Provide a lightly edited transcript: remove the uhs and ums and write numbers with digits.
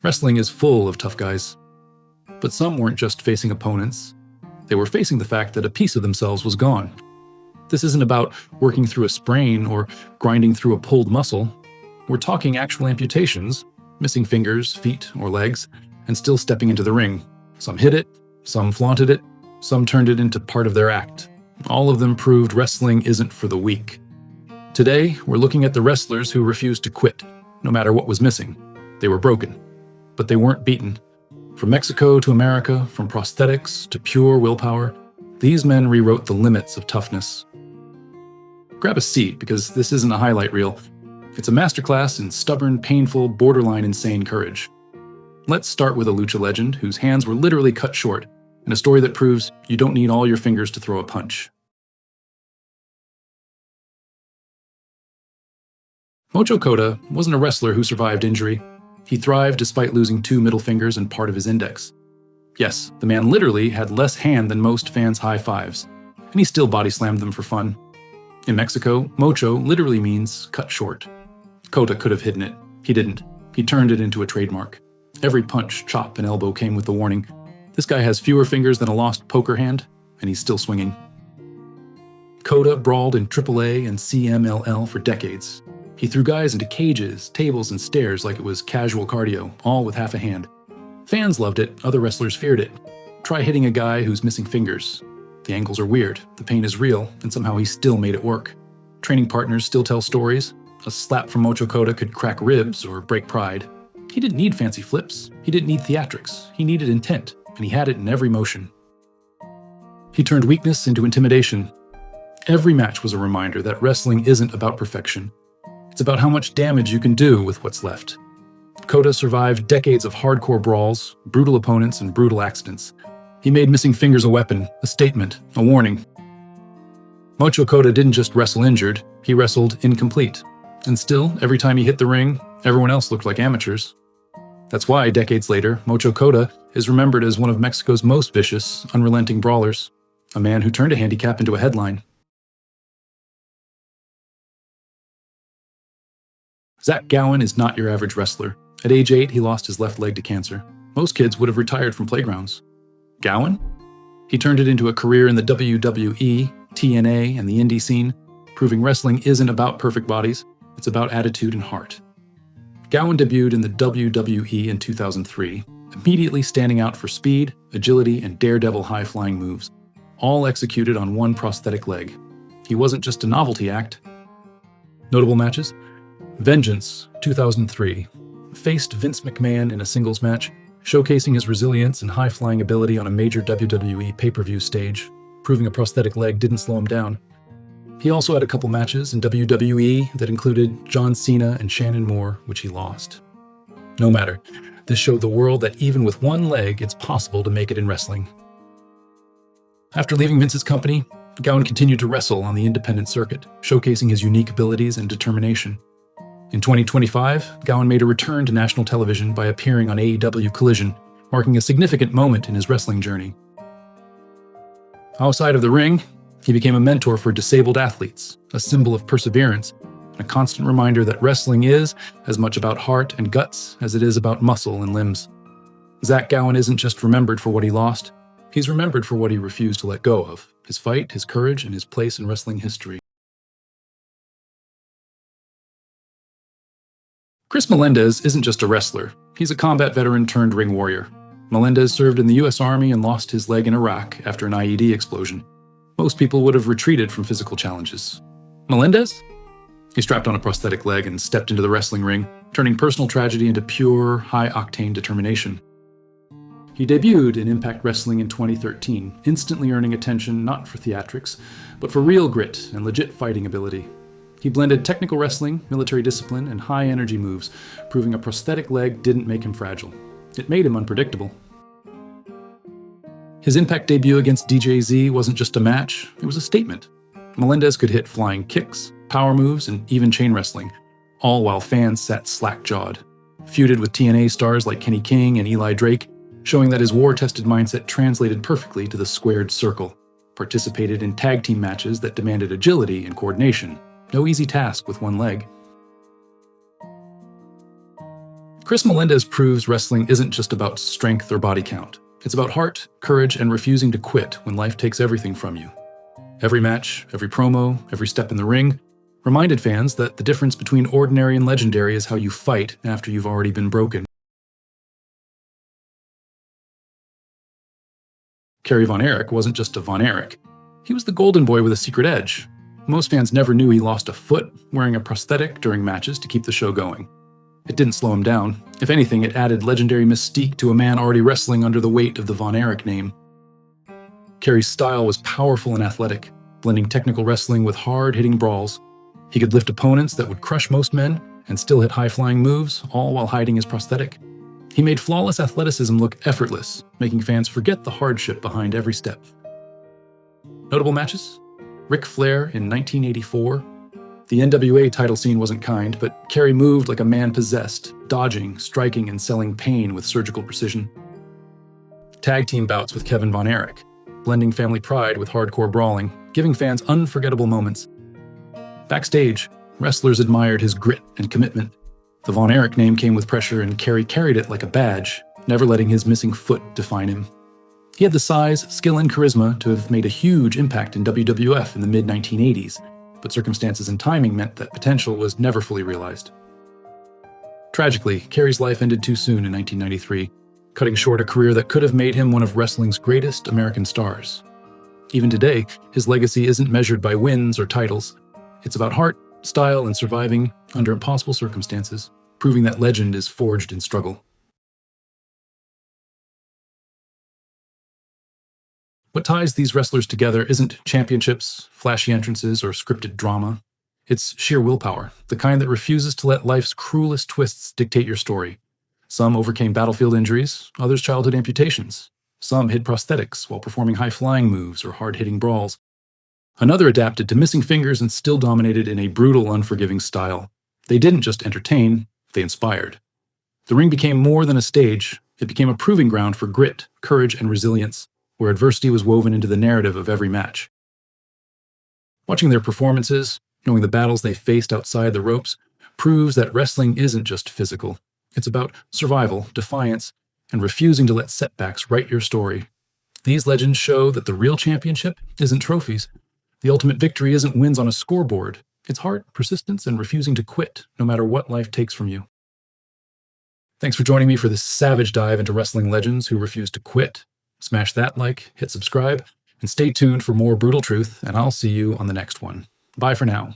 Wrestling is full of tough guys. But some weren't just facing opponents. They were facing the fact that a piece of themselves was gone. This isn't about working through a sprain or grinding through a pulled muscle. We're talking actual amputations, missing fingers, feet, or legs, and still stepping into the ring. Some hid it, some flaunted it, some turned it into part of their act. All of them proved wrestling isn't for the weak. Today, we're looking at the wrestlers who refused to quit, no matter what was missing. They were broken, but they weren't beaten. From Mexico to America, from prosthetics to pure willpower, these men rewrote the limits of toughness. Grab a seat, because this isn't a highlight reel. It's a masterclass in stubborn, painful, borderline insane courage. Let's start with a lucha legend whose hands were literally cut short, and a story that proves you don't need all your fingers to throw a punch. Mocho Cota wasn't a wrestler who survived injury. He thrived despite losing 2 middle fingers and part of his index. Yes, the man literally had less hand than most fans' high fives, and he still body slammed them for fun. In Mexico, Mocho literally means cut short. Cota could have hidden it. He didn't. He turned it into a trademark. Every punch, chop, and elbow came with the warning. This guy has fewer fingers than a lost poker hand, and he's still swinging. Cota brawled in AAA and CMLL for decades. He threw guys into cages, tables, and stairs like it was casual cardio, all with half a hand. Fans loved it, other wrestlers feared it. Try hitting a guy who's missing fingers. The angles are weird, the pain is real, and somehow he still made it work. Training partners still tell stories. A slap from Mocho Cota could crack ribs or break pride. He didn't need fancy flips. He didn't need theatrics. He needed intent, and he had it in every motion. He turned weakness into intimidation. Every match was a reminder that wrestling isn't about perfection. It's about how much damage you can do with what's left. Cota survived decades of hardcore brawls, brutal opponents, and brutal accidents. He made missing fingers a weapon, a statement, a warning. Mocho Cota didn't just wrestle injured, he wrestled incomplete. And still, every time he hit the ring, everyone else looked like amateurs. That's why, decades later, Mocho Cota is remembered as one of Mexico's most vicious, unrelenting brawlers, a man who turned a handicap into a headline. Zack Gowen is not your average wrestler. At age 8, he lost his left leg to cancer. Most kids would have retired from playgrounds. Gowen? He turned it into a career in the WWE, TNA, and the indie scene, proving wrestling isn't about perfect bodies, it's about attitude and heart. Gowen debuted in the WWE in 2003, immediately standing out for speed, agility, and daredevil high-flying moves, all executed on one prosthetic leg. He wasn't just a novelty act. Notable matches? Vengeance, 2003, faced Vince McMahon in a singles match, showcasing his resilience and high-flying ability on a major WWE pay-per-view stage, proving a prosthetic leg didn't slow him down. He also had a couple matches in WWE that included John Cena and Shannon Moore, which he lost. No matter, this showed the world that even with one leg, it's possible to make it in wrestling. After leaving Vince's company, Gowen continued to wrestle on the independent circuit, showcasing his unique abilities and determination. In 2025, Gowen made a return to national television by appearing on AEW Collision, marking a significant moment in his wrestling journey. Outside of the ring, he became a mentor for disabled athletes, a symbol of perseverance, and a constant reminder that wrestling is as much about heart and guts as it is about muscle and limbs. Zack Gowen isn't just remembered for what he lost, he's remembered for what he refused to let go of, his fight, his courage, and his place in wrestling history. Chris Melendez isn't just a wrestler, he's a combat veteran turned ring warrior. Melendez served in the US Army and lost his leg in Iraq after an IED explosion. Most people would have retreated from physical challenges. Melendez? He strapped on a prosthetic leg and stepped into the wrestling ring, turning personal tragedy into pure, high-octane determination. He debuted in Impact Wrestling in 2013, instantly earning attention not for theatrics, but for real grit and legit fighting ability. He blended technical wrestling, military discipline, and high-energy moves, proving a prosthetic leg didn't make him fragile. It made him unpredictable. His Impact debut against DJZ wasn't just a match, it was a statement. Melendez could hit flying kicks, power moves, and even chain wrestling, all while fans sat slack-jawed. Feuded with TNA stars like Kenny King and Eli Drake, showing that his war-tested mindset translated perfectly to the squared circle. Participated in tag team matches that demanded agility and coordination. No easy task with one leg. Chris Melendez proves wrestling isn't just about strength or body count. It's about heart, courage, and refusing to quit when life takes everything from you. Every match, every promo, every step in the ring reminded fans that the difference between ordinary and legendary is how you fight after you've already been broken. Kerry Von Erich wasn't just a Von Erich. He was the golden boy with a secret edge. Most fans never knew he lost a foot wearing a prosthetic during matches to keep the show going. It didn't slow him down. If anything, it added legendary mystique to a man already wrestling under the weight of the Von Erich name. Kerry's style was powerful and athletic, blending technical wrestling with hard-hitting brawls. He could lift opponents that would crush most men and still hit high-flying moves, all while hiding his prosthetic. He made flawless athleticism look effortless, making fans forget the hardship behind every step. Notable matches? Ric Flair in 1984. The NWA title scene wasn't kind, but Kerry moved like a man possessed, dodging, striking, and selling pain with surgical precision. Tag team bouts with Kevin Von Erich, blending family pride with hardcore brawling, giving fans unforgettable moments. Backstage, wrestlers admired his grit and commitment. The Von Erich name came with pressure, and Kerry carried it like a badge, never letting his missing foot define him. He had the size, skill, and charisma to have made a huge impact in WWF in the mid-1980s, but circumstances and timing meant that potential was never fully realized. Tragically, Kerry's life ended too soon in 1993, cutting short a career that could have made him one of wrestling's greatest American stars. Even today, his legacy isn't measured by wins or titles. It's about heart, style, and surviving under impossible circumstances, proving that legend is forged in struggle. What ties these wrestlers together isn't championships, flashy entrances, or scripted drama. It's sheer willpower, the kind that refuses to let life's cruelest twists dictate your story. Some overcame battlefield injuries, others childhood amputations. Some hid prosthetics while performing high-flying moves or hard-hitting brawls. Another adapted to missing fingers and still dominated in a brutal, unforgiving style. They didn't just entertain, they inspired. The ring became more than a stage. It became a proving ground for grit, courage, and resilience, where adversity was woven into the narrative of every match. Watching their performances, knowing the battles they faced outside the ropes, proves that wrestling isn't just physical. It's about survival, defiance, and refusing to let setbacks write your story. These legends show that the real championship isn't trophies. The ultimate victory isn't wins on a scoreboard. It's heart, persistence, and refusing to quit, no matter what life takes from you. Thanks for joining me for this savage dive into wrestling legends who refuse to quit. Smash that like, hit subscribe, and stay tuned for more brutal truth, and I'll see you on the next one. Bye for now.